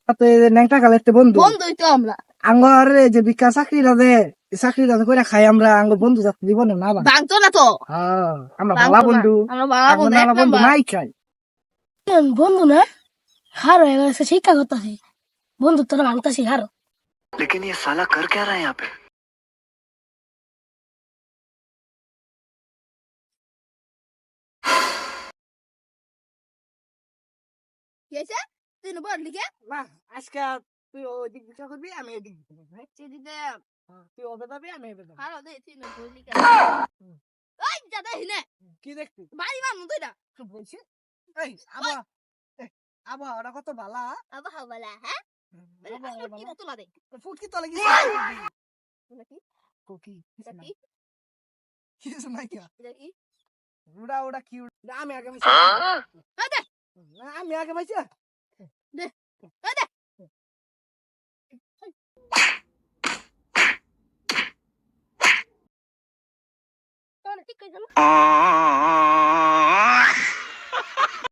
ন্যাংটা কালেতে বন্ধু বন্ধুই তো আমরা আঙ্গর যে বিকা চাকরিটা করে খাই আমরা আঙ্গ বন্ধু যাতে জীবনে না বান ভাঙতো না তো আমরা ভালা ভাঙতো না। বন্ধু আমরা ভালো আঙ্গ বন্ধু, নালা এক বন্ধু নাম্বার। নাই খাই বন্ধু না হার হয়ে গেছে শিক্ষা করতেছি বন্ধু তোরা ভাঙতাছি হারো लेकिन ये साला कर क्या रहा है यहाँ पे কি হয়েছে তুই বল লিখে না আজকে তুই ওদিক বিচার করবি আমি এদিক বিচার করবি চিঠি দে তুই ওবে যাবি আমি এবে যাবো ভালো দে তুই বই লিখে ওই দাদা হিনে কি দেখবি বাড়ি মানু তুই না বলছি এই আবহাওয়াটা কত ভালা আবার হাওয়ালা হ্যাঁ কি না তোলা দে ফুটকি তলে গেছে নাকি কোকি নাকি কিছু নাই কি নাকি ওটা কি আমি আগে দে আমি আগে পাইছি দে ঠিক কই জানো